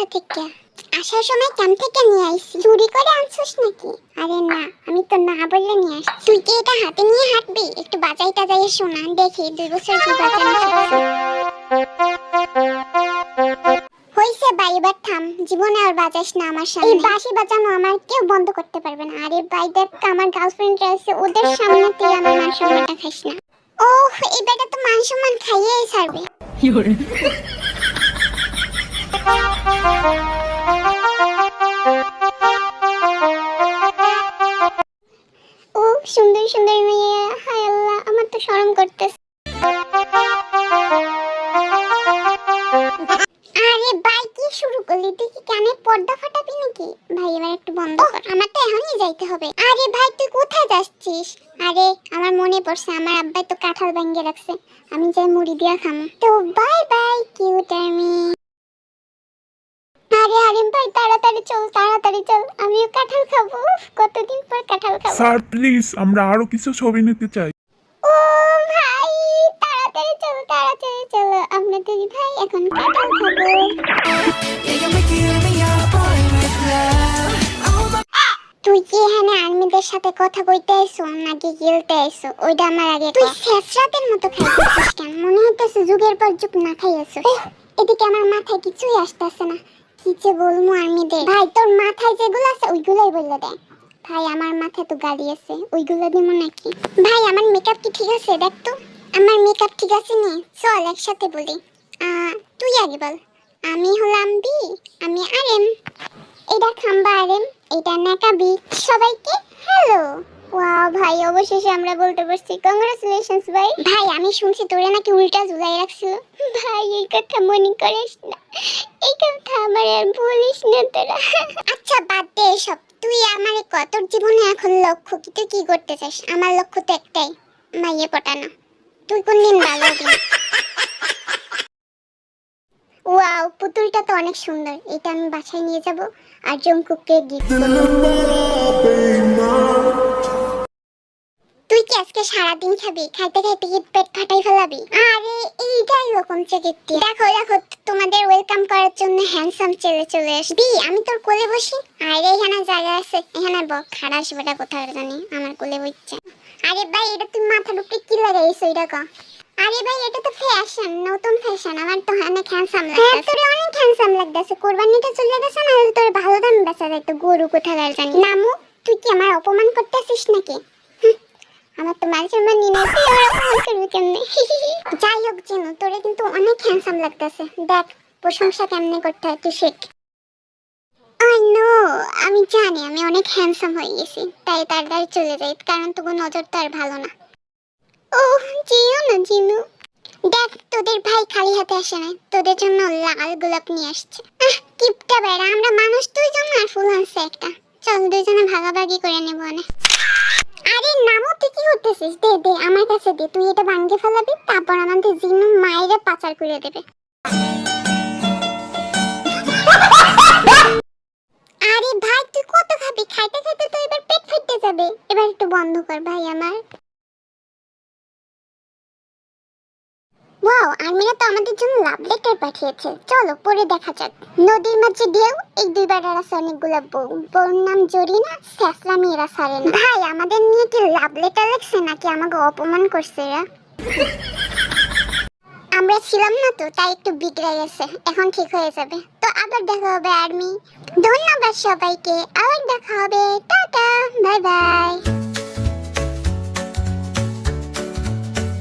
কোথা থেকে? আসার সময় ক্যাম্প থেকে নিয়ে আইছি। চুরি করে আনছিস নাকি? আরে না, আমি তো না বললে নিয়ে আসছি। তুই কি এটা হাতে নিয়ে হাঁটবি? একটু বাজাই টাজাই শোনা, দেখি 2 বছর কি বাজানো শিখছিস। হইছে ভাই, এবার থাম। জীবনে আর বাজাস না আমার সামনে। এই বাঁশি বাজানো আমার কেউ বন্ধ করতে পারবে না। আরে ভাই দেখ, আমার গার্লফ্রেন্ড আছে, ওদের সামনে তুই আমার মান সম্মানটা খাইস না। ওহ, এই বেটা তো মান সম্মান খাইয়েই ছাড়বে। ও সুন্দর সুন্দর মেয়েরা, হায় আল্লাহ, আমার তো শরম করতেছে। আরে ভাই, কি শুরু করলি? তুই কি কানে পর্দা ফাটাবি নাকি? ভাই এবার একটু বন্ধ কর, আমার তো এখনই যাইতে হবে। আরে ভাই, তুই কোথায় যাচ্ছিস? আরে আমার মনে পড়ছে, আমার আব্বাই তো কাঁঠাল ভাঙিয়ে রাখছে, আমি যাই মুড়ি দিয়া খামো। তো বাই বাই কিউট আর্মি। আরে আরে ভাই, তাড়াতাড়ি চল, তাড়াতাড়ি চল, আমিও কাঁঠাল খাবো। কতদিন পর কাঁঠাল খাবো। স্যার প্লিজ, আমরা আরো কিছু ছবি নিতে চাই। ও ভাই, তাড়াতাড়ি চলো, তাড়াতাড়ি চলো, আপনাদের ভাই এখন কাঁঠাল খাবো। তুই কি এখানে আর্মিদের সাথে কথা কইতে আইছো নাকি গিলতে আইছো? ওইটা আমার আগে তুই শেষরাতের মতো খাইতেছিস কেন? মনে হইতেছে যুগের পর যুগ না খাইয়েছো। এদিকে আমার মাথায় কিছুই আসতেছে না, কি যে বলবো আর্মিদের। ভাই তোর মাথায় যেগুলো আছে ওইগুলোই বলে দে। ভাই আমার মাথায় তো গাড়ি আছে, ওইগুলো দিব নাকি? ভাই আমার মেকআপ কি ঠিক আছে? দেখ তো আমার মেকআপ ঠিক আছে নি? চল একসাথে বলি। তুই আগে বল। আমি হলাম বি, আমি আরএম, এটা খাম্বা আরএম, এটা নাকাবি। সবাইকে হ্যালো। ওয়াও ভাই, অবশেষে আমরা বলতে পারছি, কংগ্রাচুলেশনস ভাই। ভাই আমি শুনছি তোরে নাকি উল্টা ঝুলাই রাখছিল। ভাই এই কথা মনে করিস না, এই কথা আমার আর বলিস না তোরা। আচ্ছা বাদ দে এসব, তুই আমারে কত জীবনে এখন লক্ষ্য কি? তুই কি করতে চাস? আমার লক্ষ্য তো একটাই, মাইয়ে পটানো। তুই কোনদিন ভালো হবি? ওয়াও, পুতুলটা তো অনেক সুন্দর, এটা আমি বাসায় নিয়ে যাব আর জঙ্কুককে গিফট করব। তুই কি আজকে সারাদিন খাবি? খাইতে খাইতে কি পেট ফাটাই ফেলাবি? আরে এইটাই রকম চেকেটি। দেখো দেখো, তোমাদের ওয়েলকাম করার জন্য হ্যান্ডসাম ছেলে চলে আসবি। আমি তোর কোলে বসি। আরে এখানে জায়গা আছে, এখানে বক। খারাস বেটা কোথায় জানি আমার কোলে বসছে। আরে ভাই, এটা তুই মাথার উপরে কি লাগাইছো? এটা কা? আরে ভাই, এটা তো ফ্যাশন, নতুন ফ্যাশন। আমার তো অনেক হ্যান্ডসাম লাগছে। হ্যাঁ, তোর অনেক হ্যান্ডসাম লাগতেছে। কোরবানিটা চলে গেছে না, তোর ভালো দাম বেচা যায় তো। গরু কোথাকার জানি। নামু, তুই কি আমার অপমান করতেছিস নাকি? আমার তো মাঝে মাঝে নিয়ে তোর অপমান করবি কেমনে? যাই হোক জিনু, তোরে কিন্তু অনেক হ্যান্ডসাম লাগতেছে। দেখ প্রশংসা কেমনে করতে হয় তুই শেখ। আই নো, আমি জানি আমি অনেক হ্যান্ডসাম হয়ে গেছি, তাই তাড়াতাড়ি চলে যাই, কারণ তোর নজর তো আর ভালো না। ওহ জিও না জিনু। দেখ তোদের ভাই খালি হাতে আসে না, তোদের জন্য লাল গোলাপ নিয়ে আসছে। কিপটা বেড়া, আমরা মানুষ দুইজন আর ফুল আনছে একটা। চল দুইজনে ভাগাভাগি করে নেব না। আরে নামো, তুই কি করতেছিস? দে দে আমার কাছে দে, তুই এটা ভাঙে ফেলাবি, তারপর আমাদের জিনু মায়েরে পাচার করে দেবে। আরে ভাই তুই কত খাবি? খাইতে খাইতে তো এবার পেট ফেটে যাবে। এবার একটু বন্ধ কর ভাই আমার। ওয়াও, আর্মিরা তো আমাদের জন্য লাভ লেটার পাঠিয়েছে। চলো পরে দেখা যাক। নদীর মাঝে ঢেউ, এই দুইবার আছে অনেকগুলো বউ। বউর নাম জরিনা, স্যাসলামি এরা সারে না। ভাই আমাদের নিয়ে কি লাভ লেটার লিখছে নাকি আমাকে অপমান করছে এরা? আমরা ছিলাম না তো, তাই একটু বিগড়ে গেছে, এখন ঠিক হয়ে যাবে। তো আবার দেখা হবে আর্মি। ধন্যবাদ সবাইকে, আবার দেখা হবে। Tata, bye bye.